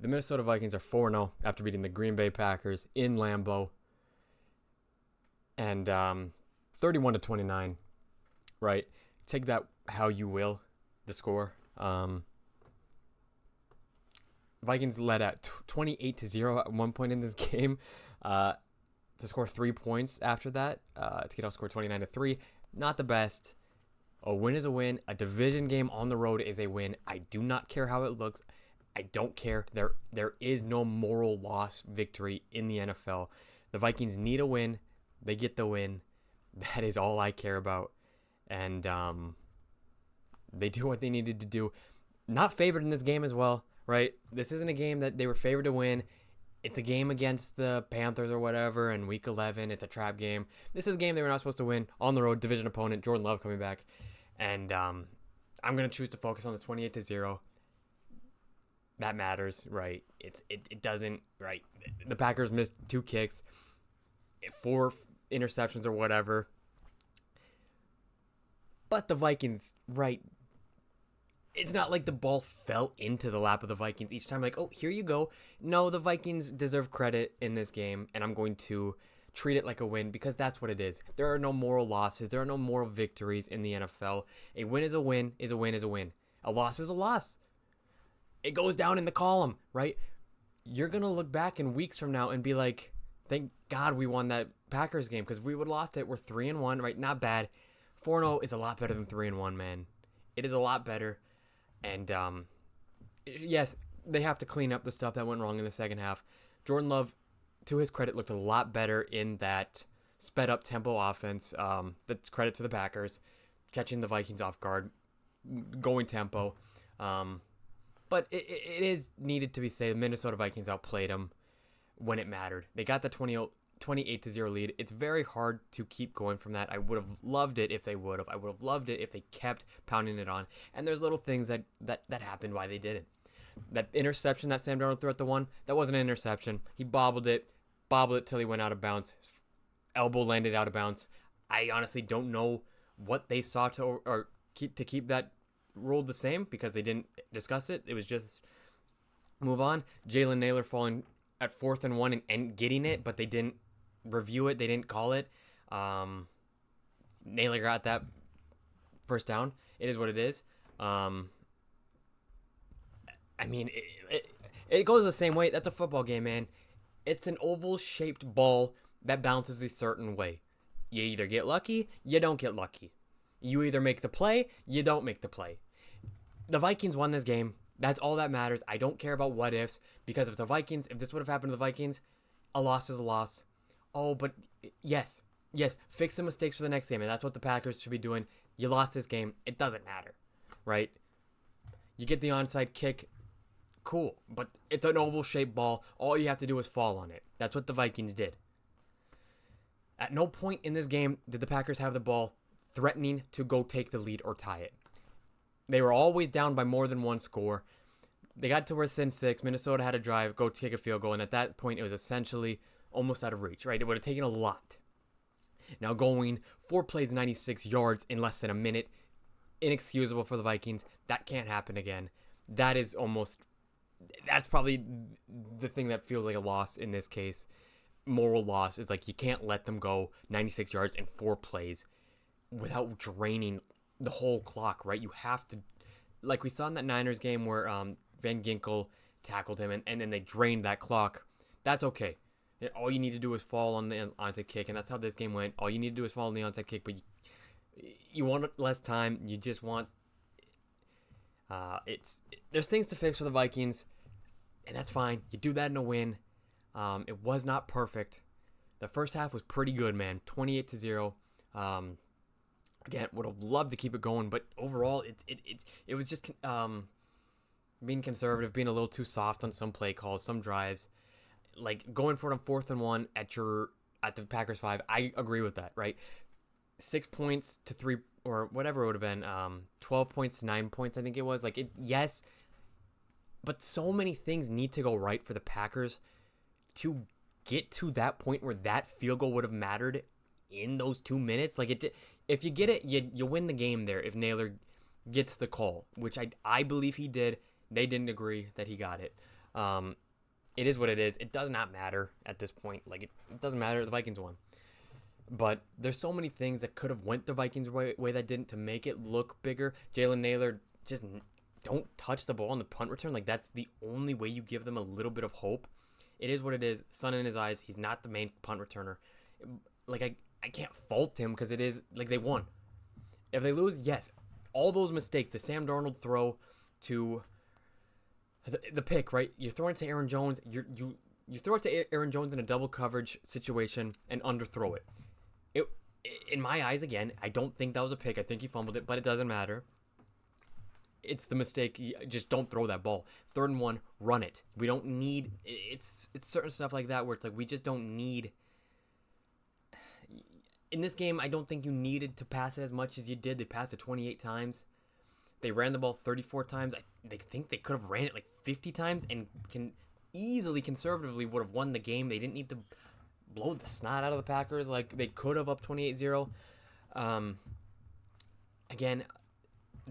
The Minnesota Vikings are 4-0 after beating the Green Bay Packers in Lambeau. And 31-29, right? Take that how you will, the score. Vikings led at 28-0 at one point in this game to score 3 points after that, to get outscored 29-3. Not the best. A win is a win. A division game on the road is a win. I do not care how it looks. I don't care. There is no moral loss victory in the NFL. The Vikings need a win. They get the win. That is all I care about. And they do what they needed to do. Not favored in this game as well, right? This isn't a game that they were favored to win. It's a game against the Panthers or whatever in Week 11. It's a trap game. This is a game they were not supposed to win. On the road, division opponent, Jordan Love coming back. And I'm going to choose to focus on the 28-0. That matters, right? It doesn't, right? The Packers missed 2 kicks, 4 interceptions or whatever. But the Vikings, right? It's not like the ball fell into the lap of the Vikings each time. Like, oh, here you go. No, the Vikings deserve credit in this game, and I'm going to treat it like a win because that's what it is. There are no moral losses. There are no moral victories in the NFL. A win is a win, is a win, is a win. A loss is a loss. It goes down in the column, right? You're going to look back in weeks from now and be like, thank God we won that Packers game because we would have lost it. We're 3-1, right? Not bad. 4-0 is a lot better than 3-1, man. It is a lot better. And yes, they have to clean up the stuff that went wrong in the second half. Jordan Love, to his credit, looked a lot better in that sped up tempo offense. That's credit to the Packers, catching the Vikings off guard, going tempo. But it is needed to be said, the Minnesota Vikings outplayed them when it mattered. They got the 28-0 lead. It's very hard to keep going from that. I would have loved it if they would have. I would have loved it if they kept pounding it on. And there's little things that happened why they didn't. That interception that Sam Darnold threw at the one, that wasn't an interception. He bobbled it till he went out of bounds. Elbow landed out of bounds. I honestly don't know what they saw to keep that ruled the same because they didn't discuss it. It was just move on. Jalen Naylor falling at 4th and 1 and getting it, but they didn't review it. They didn't call it. Naylor got that first down. It is what it is. I mean, it goes the same way. That's a football game, man. It's an oval-shaped ball that bounces a certain way. You either get lucky, you don't get lucky. You either make the play, you don't make the play. The Vikings won this game. That's all that matters. I don't care about what ifs, because if this would have happened to the Vikings, a loss is a loss. Oh, but yes, fix the mistakes for the next game, and that's what the Packers should be doing. You lost this game. It doesn't matter, right? You get the onside kick. Cool, but it's an oval-shaped ball. All you have to do is fall on it. That's what the Vikings did. At no point in this game did the Packers have the ball threatening to go take the lead or tie it. They were always down by more than one score. They got to within 6. Minnesota had a drive, go kick a field goal, and at that point, it was essentially almost out of reach, right? It would have taken a lot. Now going 4 plays, 96 yards in less than a minute, inexcusable for the Vikings. That can't happen again. That's probably the thing that feels like a loss in this case. Moral loss is like you can't let them go 96 yards in 4 plays without draining the whole clock, right? You have to, like we saw in that Niners game where Van Ginkel tackled him and then they drained that clock. That's okay. All you need to do is fall on the onside kick, and that's how this game went. All you need to do is fall on the onside kick, but you want less time. You just want there's things to fix for the Vikings, and that's fine. You do that in a win. It was not perfect. The first half was pretty good, man. 28-0. Again, would have loved to keep it going, but overall, it was just being conservative, being a little too soft on some play calls, some drives, like going for it on 4th and 1 at the Packers 5. I agree with that, right? 6 points to 3 or whatever it would have been, 12 points to 9 points, I think it was. Yes, but so many things need to go right for the Packers to get to that point where that field goal would have mattered in those 2 minutes. If you get it, you win the game there if Naylor gets the call, which I believe he did. They didn't agree that he got it. Um, it is what it is. It does not matter at this point. Like it doesn't matter. The Vikings won. But there's so many things that could have went the Vikings' way that didn't to make it look bigger. Jalen Naylor just don't touch the ball on the punt return. Like that's the only way you give them a little bit of hope. It is what it is. Sun in his eyes. He's not the main punt returner. Like I can't fault him because it is like they won. If they lose, yes, all those mistakes, the Sam Darnold throw to the pick, right? You're throwing it to Aaron Jones. You throw it to Aaron Jones in a double coverage situation and underthrow it. It in my eyes, again, I don't think that was a pick. I think he fumbled it, but it doesn't matter. It's the mistake. Just don't throw that ball. 3rd and 1, run it. We don't need. It's certain stuff like that where it's like we just don't need. In this game, I don't think you needed to pass it as much as you did. They passed it 28 times. They ran the ball 34 times. They think they could have ran it like 50 times and can easily, conservatively would have won the game. They didn't need to blow the snot out of the Packers. Like they could have up 28-0. Again,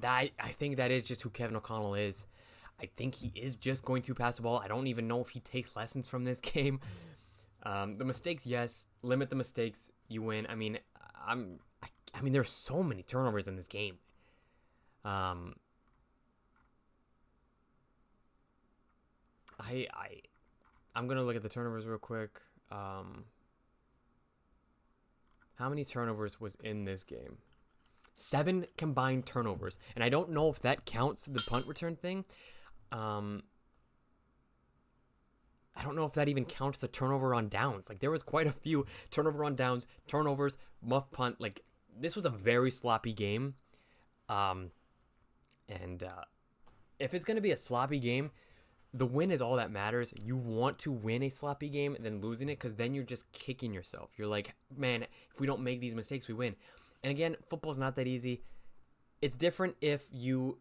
I think that is just who Kevin O'Connell is. I think he is just going to pass the ball. I don't even know if he takes lessons from this game. The mistakes, yes. Limit the mistakes, you win. I mean, there's so many turnovers in this game. I'm gonna look at the turnovers real quick. How many turnovers was in this game? 7 combined turnovers, and I don't know if that counts the punt return thing. I don't know if that even counts the turnover on downs. Like there was quite a few turnover on downs, turnovers, muff punt. Like this was a very sloppy game. If it's gonna be a sloppy game, the win is all that matters. You want to win a sloppy game than losing it, because then you're just kicking yourself. You're like, man, if we don't make these mistakes, we win. And again, football's not that easy. It's different if you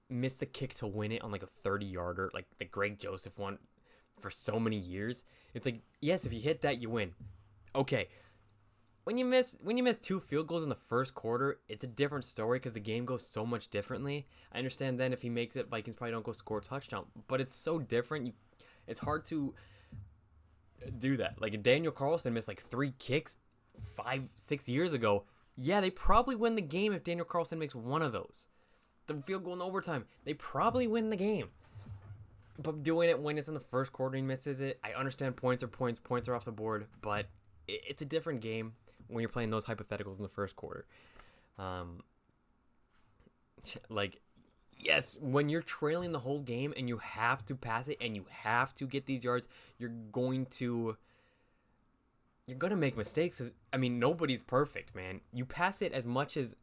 miss the kick to win it on like a 30-yarder, like the Greg Joseph one for so many years. It's like, yes, if you hit that, you win. Okay. When you miss 2 field goals in the first quarter, it's a different story because the game goes so much differently. I understand then if he makes it, Vikings probably don't go score a touchdown, but it's so different. It's hard to do that. Like Daniel Carlson missed like 3 kicks 5-6 years ago. Yeah, they probably win the game if Daniel Carlson makes one of those. The field goal in overtime, they probably win the game. But doing it when it's in the first quarter and he misses it, I understand points are points are off the board, but it's a different game when you're playing those hypotheticals in the first quarter. Like, yes, when you're trailing the whole game and you have to pass it and you have to get these yards, you're going to make mistakes. Cause, I mean, nobody's perfect, man. You pass it as much as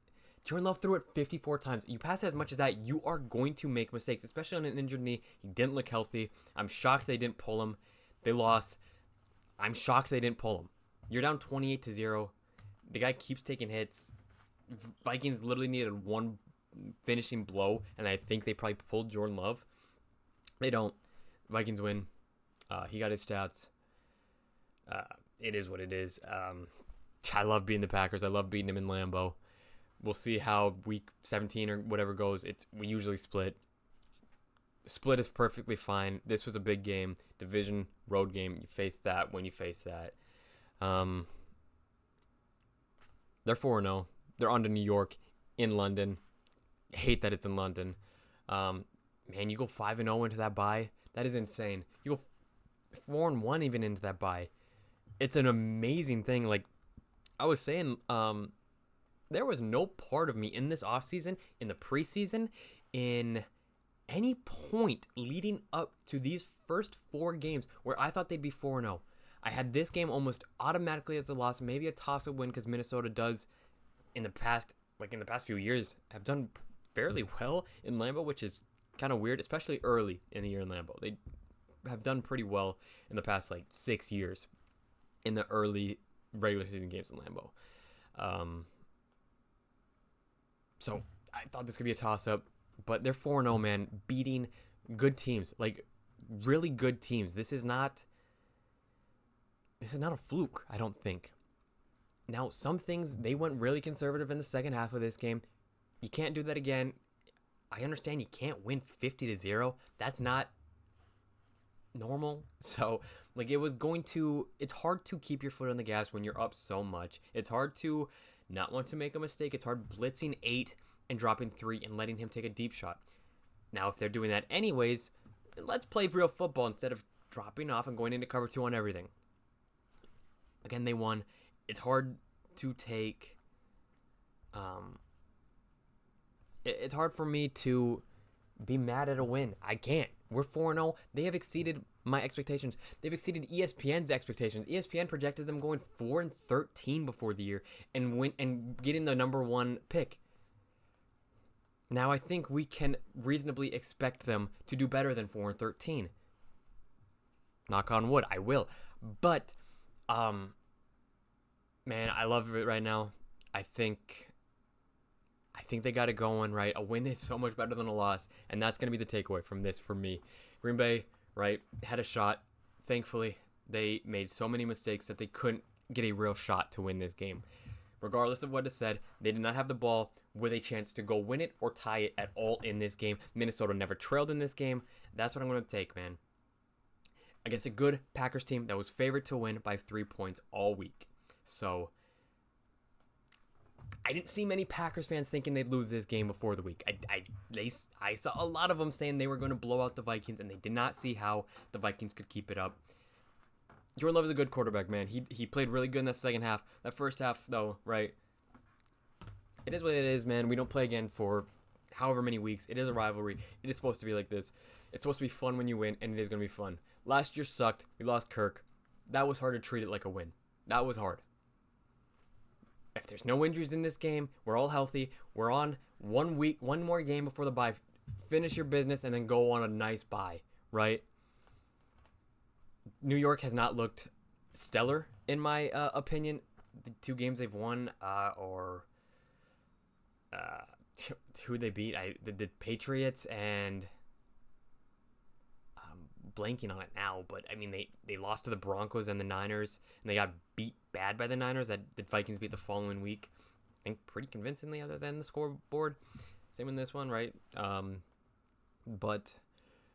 Jordan Love threw it 54 times. You pass it as much as that, you are going to make mistakes, especially on an injured knee. He didn't look healthy. I'm shocked they didn't pull him. They lost. I'm shocked they didn't pull him. You're down 28-0. The guy keeps taking hits. Vikings literally needed one finishing blow, and I think they probably pulled Jordan Love. They don't. Vikings win. He got his stats. It is what it is. I love beating the Packers. I love beating them in Lambeau. We'll see how week 17 or whatever goes. We usually split. Split is perfectly fine. This was a big game. Division, road game. You face that when you face that. They're 4-0. They're on to New York, in London. Hate that it's in London. Man, you go 5-0 into that bye. That is insane. You go 4-1 even into that bye. It's an amazing thing. Like I was saying, there was no part of me in this offseason, in the preseason, in any point leading up to these first 4 games where I thought they'd be 4-0. I had this game almost automatically as a loss, maybe a toss-up win, because Minnesota does, in the past few years, have done fairly well in Lambeau, which is kind of weird, especially early in the year in Lambeau. They have done pretty well in the past 6 years in the early regular season games in Lambeau. So I thought this could be a toss-up, but they're 4-0, man, beating good teams, like really good teams. This is not a fluke, I don't think. Now, some things, they went really conservative in the second half of this game. You can't do that again. I understand you can't win 50-0. That's not normal. So, like, it's hard to keep your foot on the gas when you're up so much. It's hard to not want to make a mistake. It's hard blitzing 8 and dropping 3 and letting him take a deep shot. Now, if they're doing that anyways, let's play real football instead of dropping off and going into cover 2 on everything. Again, they won. It's hard to take... it's hard for me to be mad at a win. I can't. We're 4-0. They have exceeded my expectations. They've exceeded ESPN's expectations. ESPN projected them going 4-13 before the year and getting the number 1 pick. Now I think we can reasonably expect them to do better than 4-13. Knock on wood, I will. But, man, I love it right now. I think they got it going, right? A win is so much better than a loss, and that's going to be the takeaway from this for me. Green Bay, right, had a shot. Thankfully, they made so many mistakes that they couldn't get a real shot to win this game. Regardless of what is said, they did not have the ball with a chance to go win it or tie it at all in this game. Minnesota never trailed in this game. That's what I'm going to take, man. Against a good Packers team that was favored to win by 3 points all week. So, I didn't see many Packers fans thinking they'd lose this game before the week. I saw a lot of them saying they were going to blow out the Vikings, and they did not see how the Vikings could keep it up. Jordan Love is a good quarterback, man. He played really good in that second half. That first half, though, right? It is what it is, man. We don't play again for however many weeks. It is a rivalry. It is supposed to be like this. It's supposed to be fun when you win, and it is going to be fun. Last year sucked. We lost Kirk. That was hard to treat it like a win. That was hard. If there's no injuries in this game, we're all healthy. We're on 1 week, one more game before the bye. Finish your business and then go on a nice bye, right? New York has not looked stellar, in my opinion. The 2 games they've won, who they beat, the Patriots and blanking on it now, but I mean they lost to the Broncos and the Niners, and they got beat bad by the Niners. That the Vikings beat the following week, I think pretty convincingly, other than the scoreboard. Same in this one, right? But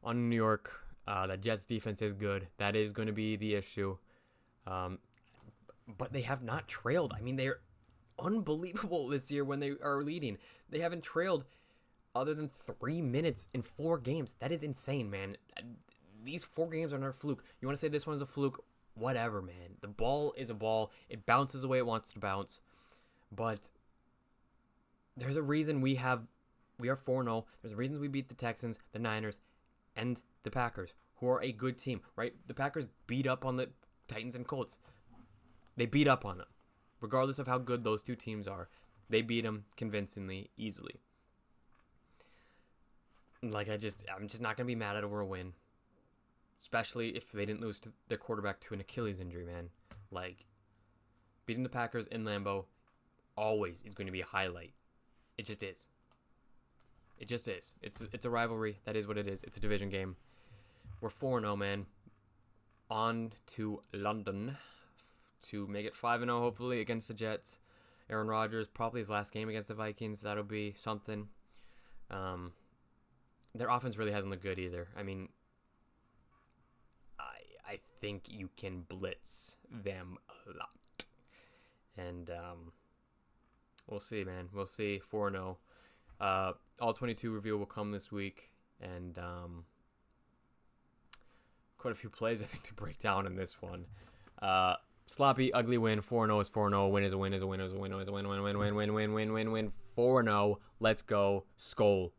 on New York, the Jets defense is good. That is going to be the issue. But they have not trailed. I mean, they're unbelievable this year when they are leading. They haven't trailed other than 3 minutes in 4 games. That is insane, man. These 4 games are not a fluke. You want to say this one's a fluke? Whatever, man. The ball is a ball. It bounces the way it wants to bounce. But there's a reason we are 4-0. There's a reason we beat the Texans, the Niners, and the Packers, who are a good team, right? The Packers beat up on the Titans and Colts. They beat up on them. Regardless of how good those 2 teams are, they beat them convincingly, easily. Like, I'm just not going to be mad at over a win. Especially if they didn't lose to their quarterback to an Achilles injury, man. Like, beating the Packers in Lambeau always is going to be a highlight. It just is. It just is. It's a rivalry. That is what it is. It's a division game. We're 4-0, man. On to London to make it 5-0, hopefully, against the Jets. Aaron Rodgers, probably his last game against the Vikings. That'll be something. Their offense really hasn't looked good either. I mean, I think you can blitz them a lot. And we'll see, man. We'll see. 4-0. All 22 review will come this week. And quite a few plays, I think, to break down in this one. Sloppy, ugly win. 4-0 is 4-0. Win is a win is a win is a win is a win. Win, win, win, win, win, win, win, win. 4-0. Let's go. SKOL.